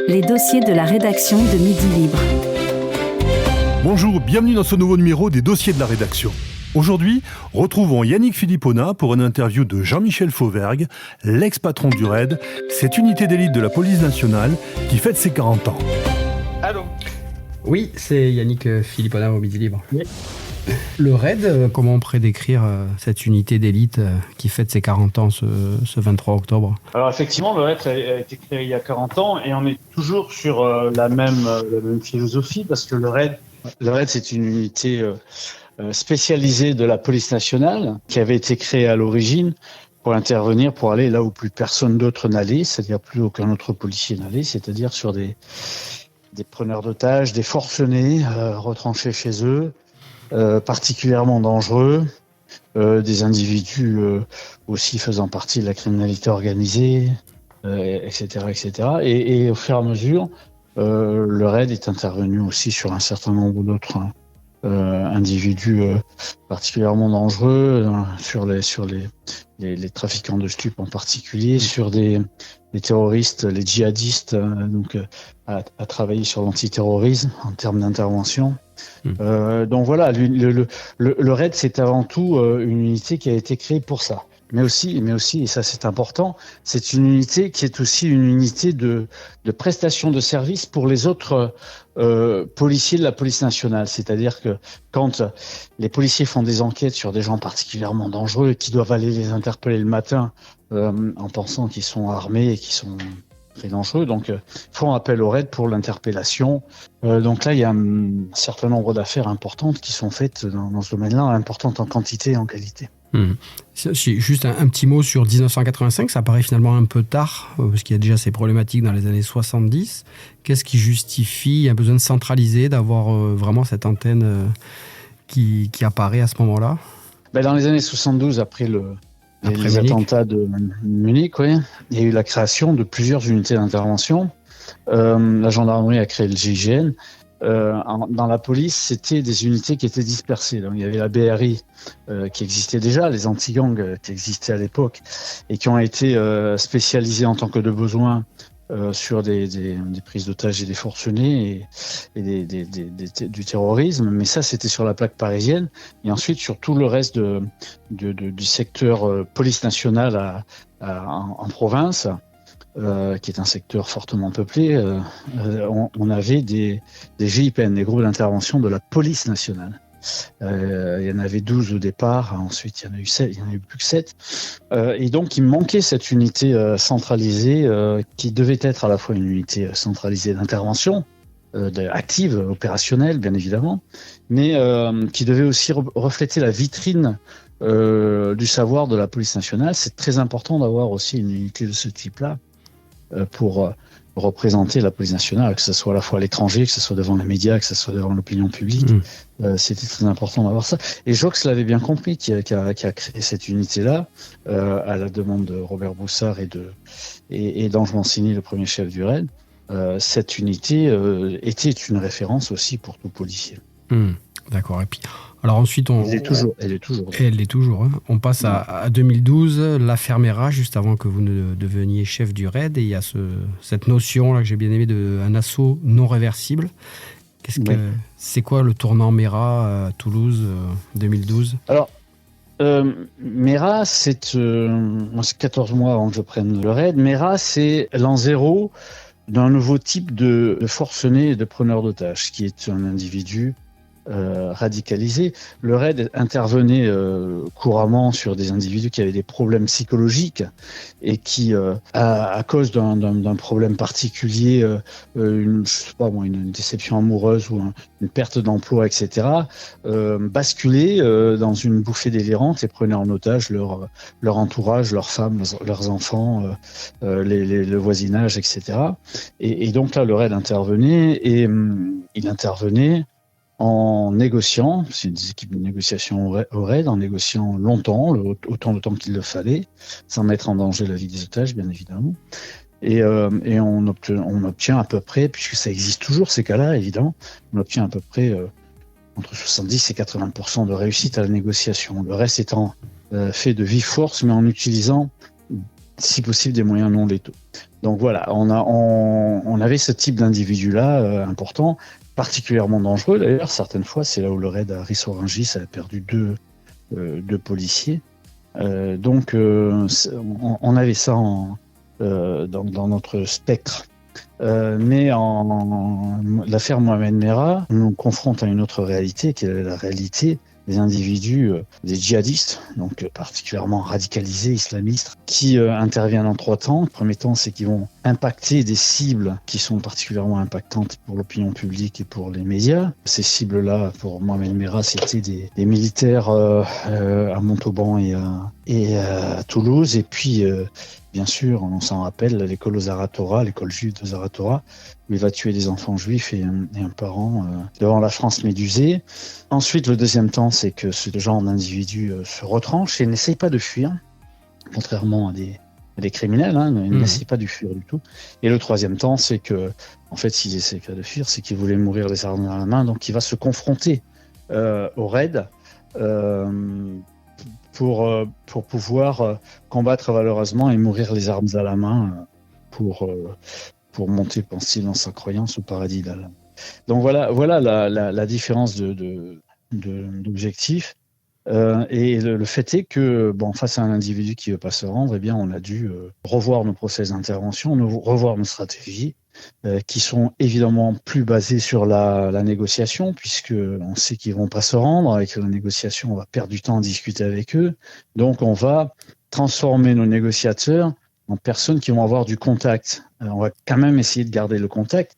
Les dossiers de la rédaction de Midi Libre. Bonjour, bienvenue dans ce nouveau numéro des dossiers de la rédaction. Aujourd'hui, retrouvons Yannick Philippona pour une interview de Jean-Michel Fauvergue, l'ex-patron du RAID, cette unité d'élite de la police nationale qui fête ses 40 ans. Allô ? Oui, c'est Yannick Philippona au Midi Libre. Oui. Le RAID, comment on pourrait décrire cette unité d'élite qui fête ses 40 ans ce 23 octobre ? Alors effectivement, le RAID a été créé il y a 40 ans et on est toujours sur la même philosophie parce que le RAID c'est une unité spécialisée de la police nationale qui avait été créée à l'origine pour intervenir, pour aller là où plus personne d'autre n'allait, c'est-à-dire plus aucun autre policier n'allait, c'est-à-dire sur des preneurs d'otages, des forcenés retranchés chez eux, particulièrement dangereux, des individus aussi faisant partie de la criminalité organisée, etc., etc. Et au fur et à mesure, le RAID est intervenu aussi sur un certain nombre d'autres individus particulièrement dangereux, sur les trafiquants de stupes en particulier, sur les terroristes, les djihadistes, donc à travailler sur l'antiterrorisme en termes d'intervention. Donc voilà, le RAID c'est avant tout une unité qui a été créée pour ça. Mais aussi, et ça c'est important, c'est une unité qui est aussi une unité de prestation de services pour les autres policiers de la police nationale. C'est-à-dire que quand les policiers font des enquêtes sur des gens particulièrement dangereux et qui doivent aller les interpeller le matin en pensant qu'ils sont armés et qu'ils sont très dangereux, donc font appel au RAID pour l'interpellation. Donc là, il y a un certain nombre d'affaires importantes qui sont faites dans ce domaine-là, importantes en quantité et en qualité. Juste un petit mot sur 1985, ça paraît finalement un peu tard, parce qu'il y a déjà ces problématiques dans les années 70. Qu'est-ce qui justifie un besoin de centraliser, d'avoir vraiment cette antenne qui apparaît à ce moment-là ? Dans les années 72, après les attentats de Munich, oui, il y a eu la création de plusieurs unités d'intervention. La gendarmerie a créé le GIGN. Dans la police, c'était des unités qui étaient dispersées. Donc, il y avait la BRI qui existait déjà, les anti-gangs qui existaient à l'époque et qui ont été spécialisés en tant que de besoin sur des prises d'otages et des forcenés et du terrorisme. Mais ça, c'était sur la plaque parisienne. Et ensuite, sur tout le reste du secteur police nationale en province, qui est un secteur fortement peuplé, on avait des GIPN, des groupes d'intervention de la police nationale. Il y en avait 12 au départ, ensuite il y en a eu 7, il y en a eu plus que 7. Et donc il manquait cette unité centralisée qui devait être à la fois une unité centralisée d'intervention, active, opérationnelle bien évidemment, mais qui devait aussi refléter la vitrine du savoir de la police nationale. C'est très important d'avoir aussi une unité de ce type-là pour représenter la police nationale, que ce soit à la fois à l'étranger, que ce soit devant les médias, que ce soit devant l'opinion publique. C'était très important d'avoir ça. Et Jox l'avait bien compris, qui a créé cette unité-là, à la demande de Robert Boussard et d'Ange Mancini, le premier chef du RAID. Cette unité était une référence aussi pour tout policier. D'accord. Et puis, alors ensuite, Elle est toujours. Hein. On passe à 2012, l'affaire Mera, juste avant que vous ne deveniez chef du RAID. Et il y a cette notion là que j'ai bien aimée d'un assaut non réversible. C'est quoi le tournant Mera à Toulouse 2012 ? Alors, Mera, c'est 14 mois avant que je prenne le RAID. Mera, c'est l'an zéro d'un nouveau type de forcené et de preneur d'otages, qui est un individu radicalisé. Le RAID intervenait couramment sur des individus qui avaient des problèmes psychologiques et qui, à cause d'un problème particulier, une déception amoureuse ou une perte d'emploi, etc., basculaient dans une bouffée délirante et prenaient en otage leur entourage, leurs femmes, leurs enfants, le voisinage, etc. Et donc là, le RAID intervenait et il intervenait en négociant, c'est des équipes de négociation au RAID, en négociant longtemps, autant de temps qu'il le fallait, sans mettre en danger la vie des otages, bien évidemment. Et on obtient à peu près, puisque ça existe toujours ces cas-là, évidemment, on obtient à peu près entre 70 et 80% de réussite à la négociation. Le reste étant fait de vive force, mais en utilisant si possible des moyens non létaux. Donc voilà, on avait ce type d'individu-là important, particulièrement dangereux d'ailleurs. Certaines fois, c'est là où le raid à Ris-Orangis a perdu deux policiers. Donc on avait ça dans notre spectre. Mais l'affaire Mohamed Merah nous confronte à une autre réalité, qui est la réalité des individus, des djihadistes, donc particulièrement radicalisés, islamistes, qui interviennent en 3 temps. Le premier temps, c'est qu'ils vont impacter des cibles qui sont particulièrement impactantes pour l'opinion publique et pour les médias. Ces cibles-là, pour Mohamed Merah, c'était des militaires à Montauban et à Toulouse, et puis bien sûr, on s'en rappelle, l'école Zaratora, l'école juive de Zaratora, où il va tuer des enfants juifs et un parent devant la France médusée. Ensuite, le deuxième temps, c'est que ce genre d'individu se retranche et n'essaye pas de fuir, contrairement à des criminels, il n'essaye pas de fuir du tout. Et le troisième temps, c'est que, en fait, s'il n'essaye pas de fuir, c'est qu'il voulait mourir les armes dans la main, donc il va se confronter au raid. Pour pouvoir combattre valeureusement et mourir les armes à la main pour monter, pense-t-il, dans sa croyance au paradis d'Allah. Donc voilà la différence d'objectif. Et le fait est que, face à un individu qui ne veut pas se rendre, on a dû revoir nos process d'intervention, revoir nos stratégies, qui sont évidemment plus basées sur la négociation, puisque on sait qu'ils vont pas se rendre. Avec la négociation, on va perdre du temps à discuter avec eux. Donc, on va transformer nos négociateurs en personnes qui vont avoir du contact. Alors, on va quand même essayer de garder le contact,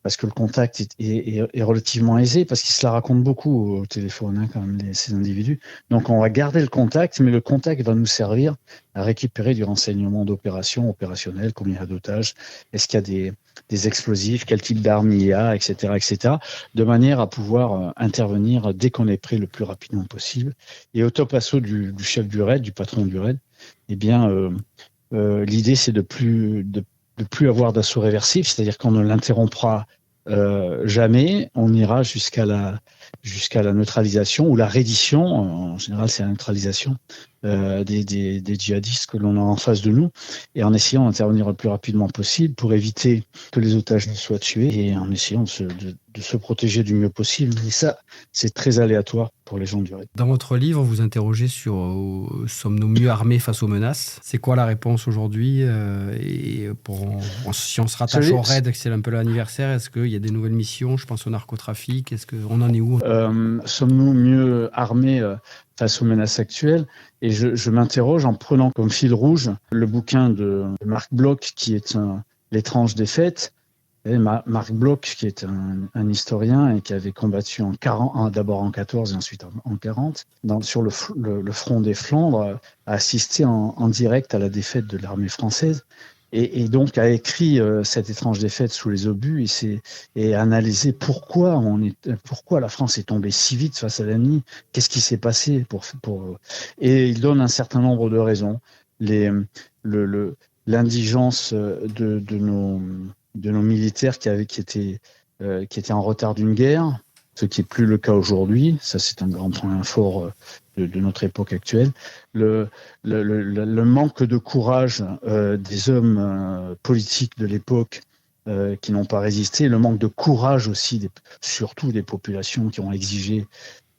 parce que le contact est relativement aisé, parce qu'ils se la racontent beaucoup au téléphone, quand même, ces individus. Donc, on va garder le contact, mais le contact va nous servir à récupérer du renseignement opérationnel, combien il y a d'otages, est-ce qu'il y a des explosifs, quel type d'armes il y a, etc., de manière à pouvoir intervenir dès qu'on est prêt le plus rapidement possible. Et au top assaut du chef du raid, du patron du raid, l'idée, c'est de plus avoir d'assaut réversif, c'est-à-dire qu'on ne l'interrompra jamais, on ira jusqu'à la neutralisation ou la reddition. En général, c'est la neutralisation des djihadistes que l'on a en face de nous, et en essayant d'intervenir le plus rapidement possible pour éviter que les otages ne soient tués et en essayant de se protéger du mieux possible. Et ça, c'est très aléatoire pour les gens du raid. Dans votre livre, vous interrogez sur sommes-nous mieux armés face aux menaces ? C'est quoi la réponse aujourd'hui ? Si on se rattache au raid, que c'est un peu l'anniversaire, est-ce qu'il y a des nouvelles missions ? Je pense au narcotrafic. Est-ce qu'on en est où ? Sommes-nous mieux armés face aux menaces actuelles ? Et je m'interroge en prenant comme fil rouge le bouquin de Marc Bloch, qui est L'étrange défaite. Et Marc Bloch, qui est un historien et qui avait combattu d'abord en 14 et ensuite en 40, sur le front des Flandres, a assisté en direct à la défaite de l'armée française. Et donc a écrit cette étrange défaite sous les obus et a analysé pourquoi la France est tombée si vite face à l'ennemi, qu'est-ce qui s'est passé et il donne un certain nombre de raisons. L'indigence de nos militaires qui étaient en retard d'une guerre, ce qui n'est plus le cas aujourd'hui. Ça, c'est un grand point fort de notre époque actuelle. Le manque de courage des hommes politiques de l'époque qui n'ont pas résisté, le manque de courage aussi, surtout des populations qui ont exigé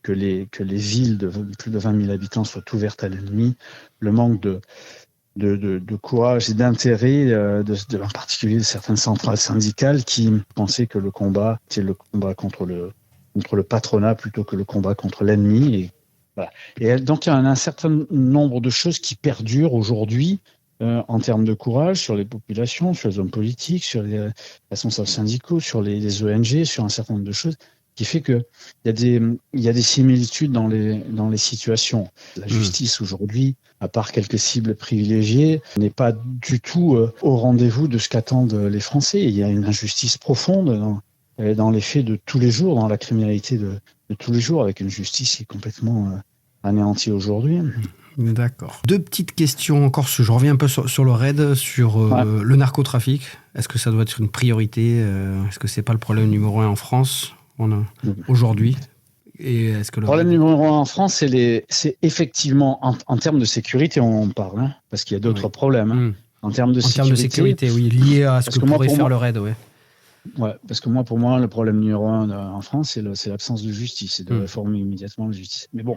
que les villes de plus de 20 000 habitants soient ouvertes à l'ennemi, le manque de courage et d'intérêt, en particulier de certaines centrales syndicales qui pensaient que le combat était le combat contre le patronat plutôt que le combat contre l'ennemi. Et voilà. Et donc il y a un certain nombre de choses qui perdurent aujourd'hui en termes de courage sur les populations, sur les hommes politiques, sur les responsables syndicaux, sur les ONG, sur un certain nombre de choses, qui fait que il y a des similitudes dans les situations. La justice aujourd'hui, à part quelques cibles privilégiées, n'est pas du tout au rendez-vous de ce qu'attendent les Français. Il y a une injustice profonde dans les faits de tous les jours, dans la criminalité de tous les jours, avec une justice qui est complètement anéantie aujourd'hui. D'accord. 2 petites questions encore. Je reviens un peu sur le raid, sur le narcotrafic. Est-ce que ça doit être une priorité ? Est-ce que c'est pas le problème numéro 1 en France aujourd'hui ? Et est-ce que le problème numéro 1 en France, c'est effectivement, en termes de sécurité, on en parle, hein, parce qu'il y a d'autres problèmes. En termes de sécurité, oui, lié à ce que pourrait faire le RAID, ouais. Ouais, parce que pour moi, le problème numéro 1 en France, c'est l'absence de justice et de réformer immédiatement la justice. Mais bon,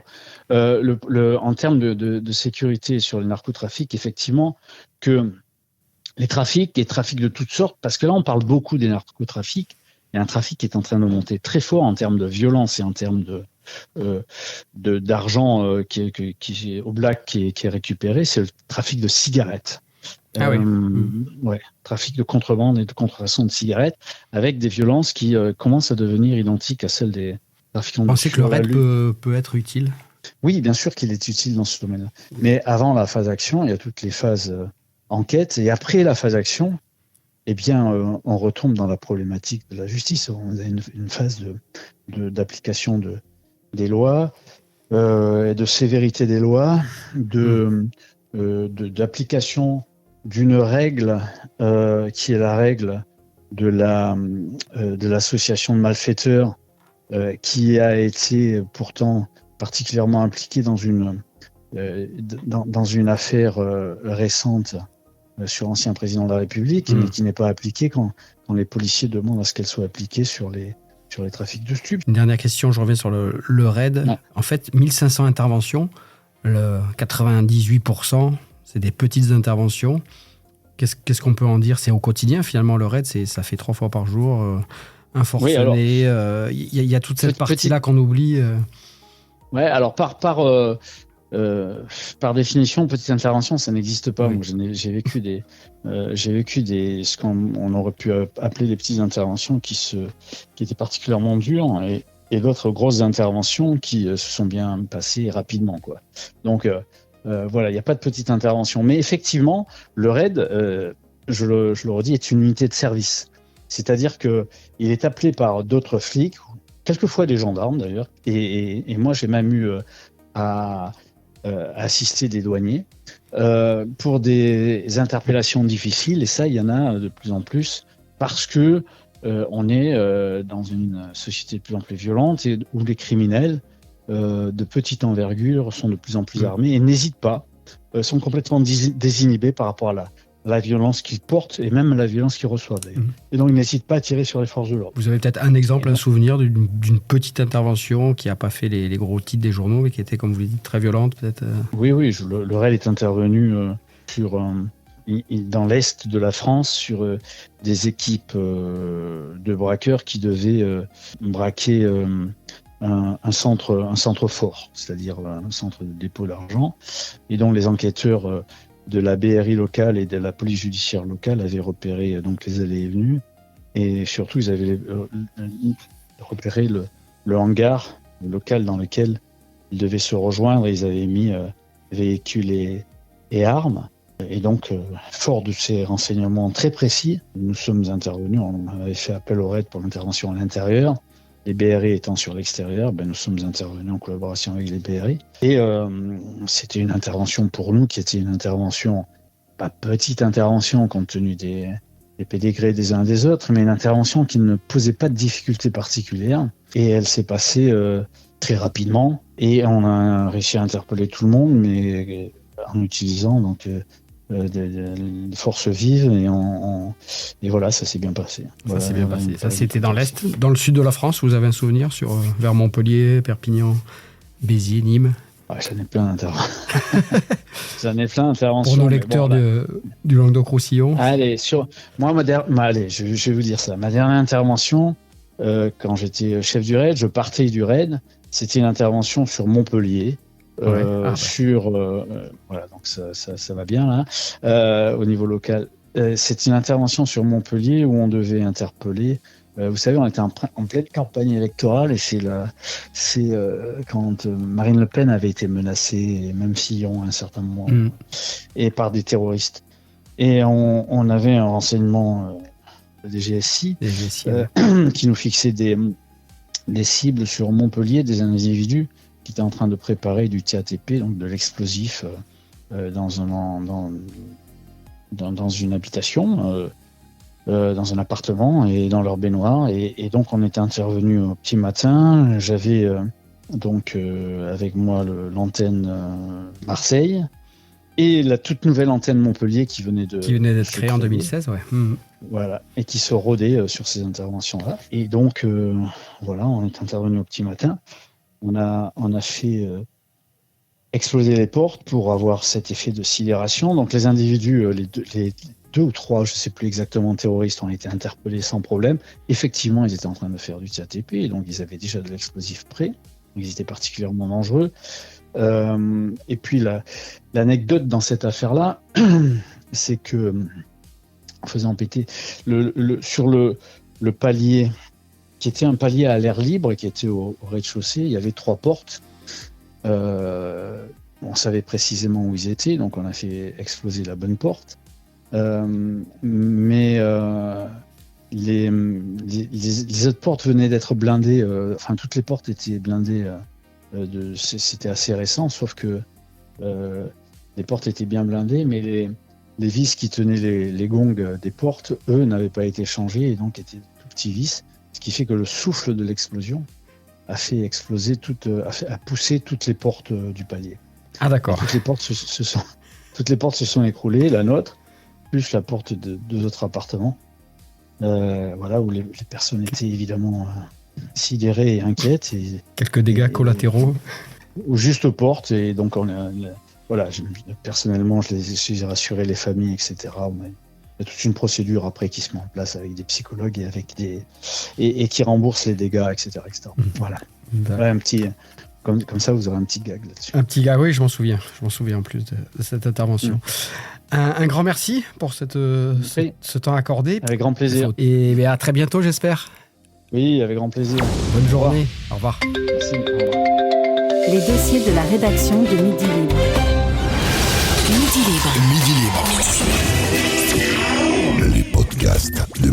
en termes de sécurité sur le narcotrafic, effectivement, que les trafics de toutes sortes, parce que là, on parle beaucoup des narcotrafics, il y a un trafic qui est en train de monter très fort en termes de violence et en termes d'argent qui est au black qui est récupéré, c'est le trafic de cigarettes. Trafic de contrebande et de contrefaçon de cigarettes avec des violences qui commencent à devenir identiques à celles des trafiquants de cigarettes. Vous pensez que le RAID peut être utile ? Oui, bien sûr qu'il est utile dans ce domaine-là. Mais avant la phase action, il y a toutes les phases enquête. Et après la phase action, eh bien, on retombe dans la problématique de la justice. On a une phase d'application des lois, et de sévérité des lois, d'application d'une règle qui est la règle de l'association de malfaiteurs qui a été pourtant particulièrement impliquée dans une affaire récente sur l'ancien président de la République, mais qui n'est pas appliquée quand les policiers demandent à ce qu'elle soit appliquée sur les trafics de stupes. Une dernière question, je reviens sur le RAID. Ouais. En fait, 1500 interventions, le 98%, c'est des petites interventions. Qu'est-ce qu'on peut en dire ? C'est au quotidien, finalement, le RAID, ça fait 3 fois par jour, un forcené. Il y a toute cette partie-là qu'on oublie. Ouais, alors par définition, petite intervention, ça n'existe pas. Oui. Moi, j'ai vécu ce qu'on aurait pu appeler des petites interventions qui étaient particulièrement dures et d'autres grosses interventions qui se sont bien passées rapidement, quoi. Donc voilà, il n'y a pas de petite intervention. Mais effectivement, le RAID, je le redis, est une unité de service. C'est-à-dire qu'il est appelé par d'autres flics, quelquefois des gendarmes d'ailleurs, et moi j'ai même eu à assister des douaniers pour des interpellations difficiles, et ça, il y en a de plus en plus, parce que on est dans une société de plus en plus violente et où les criminels de petite envergure sont de plus en plus armés et n'hésitent pas, sont complètement désinhibés par rapport à la violence qu'ils portent et même la violence qu'ils reçoivent. Et donc ils n'hésitent pas à tirer sur les forces de l'ordre. Vous avez peut-être un exemple, un souvenir d'une petite intervention qui n'a pas fait les gros titres des journaux mais qui était, comme vous l'avez dit, très violente peut-être. Oui, le RAID est intervenu dans l'est de la France sur des équipes de braqueurs qui devaient braquer un centre fort, c'est-à-dire un centre de dépôt d'argent, et dont les enquêteurs de la BRI locale et de la police judiciaire locale avaient repéré donc les allées et venues, et surtout ils avaient repéré le hangar local dans lequel ils devaient se rejoindre, et ils avaient mis véhicules et armes. Et donc, fort de ces renseignements très précis, nous sommes intervenus, on avait fait appel au RAID pour l'intervention à l'intérieur. Les BRI étant sur l'extérieur, nous sommes intervenus en collaboration avec les BRI. Et c'était une intervention pour nous qui était une intervention, pas petite intervention compte tenu des pédigrés des uns et des autres, mais une intervention qui ne posait pas de difficultés particulières. Et elle s'est passée très rapidement. Et on a réussi à interpeller tout le monde, mais en utilisant donc des forces vives, et voilà, ça s'est bien passé. Ça s'est bien passé. Ça, c'était dans l'Est. Dans le sud de la France, vous avez un souvenir vers Montpellier, Perpignan, Béziers, Nîmes? J'en ai plein d'interventions. Pour nos lecteurs du Languedoc-Roussillon. Allez, je vais vous dire ça. Ma dernière intervention, quand j'étais chef du RAID, je partais du RAID, c'était une intervention sur Montpellier. Voilà, donc ça va bien là. Au niveau local, c'est une intervention sur Montpellier où on devait interpeller. Vous savez, on était en pleine campagne électorale, et c'est quand Marine Le Pen avait été menacée, et même Fillon à un certain moment, et par des terroristes. Et on avait un renseignement des GSI, qui nous fixait des cibles sur Montpellier, des individus qui était en train de préparer du TATP, donc de l'explosif, dans une habitation, dans un appartement et dans leur baignoire. Et donc on était intervenu au petit matin. J'avais donc avec moi l'antenne Marseille et la toute nouvelle antenne Montpellier qui venait d'être créée en 2016, ouais. Voilà, et qui se rodait sur ces interventions-là. Et donc, voilà, on est intervenu au petit matin. On a fait exploser les portes pour avoir cet effet de sidération. Donc, les individus, les deux ou trois, je ne sais plus exactement, terroristes ont été interpellés sans problème. Effectivement, ils étaient en train de faire du TATP, donc ils avaient déjà de l'explosif prêt. Donc, ils étaient particulièrement dangereux. Et puis, l'anecdote dans cette affaire-là, c'est que, en faisant péter sur le palier, qui était un palier à l'air libre, qui était au rez-de-chaussée, il y avait 3 portes. On savait précisément où ils étaient, donc on a fait exploser la bonne porte. Mais les autres portes venaient d'être blindées, enfin toutes les portes étaient blindées, c'était assez récent, sauf que les portes étaient bien blindées, mais les vis qui tenaient les gongs des portes, eux, n'avaient pas été changés et donc étaient tout petits vis, ce qui fait que le souffle de l'explosion a fait exploser a poussé toutes les portes du palier. Ah d'accord. Toutes les portes se sont écroulées, la nôtre, plus la porte de 2 autres appartements, voilà, où les personnes étaient évidemment sidérées et inquiètes. Et, quelques dégâts collatéraux. Ou juste aux portes, et donc voilà, personnellement, j'ai rassuré les familles, etc. Il y a toute une procédure après qui se met en place avec des psychologues et avec et qui rembourse les dégâts, etc. Voilà. Ouais, un petit, comme ça, vous aurez un petit gag là-dessus. Un petit gag, oui, je m'en souviens en plus de cette intervention. Un grand merci pour ce temps accordé. Avec grand plaisir. Et à très bientôt, j'espère. Oui, avec grand plaisir. Bonne journée. Au revoir. Merci. Au revoir. Les dossiers de la rédaction de Midi Libre. Midi Libre. Midi Libre. Les podcasts de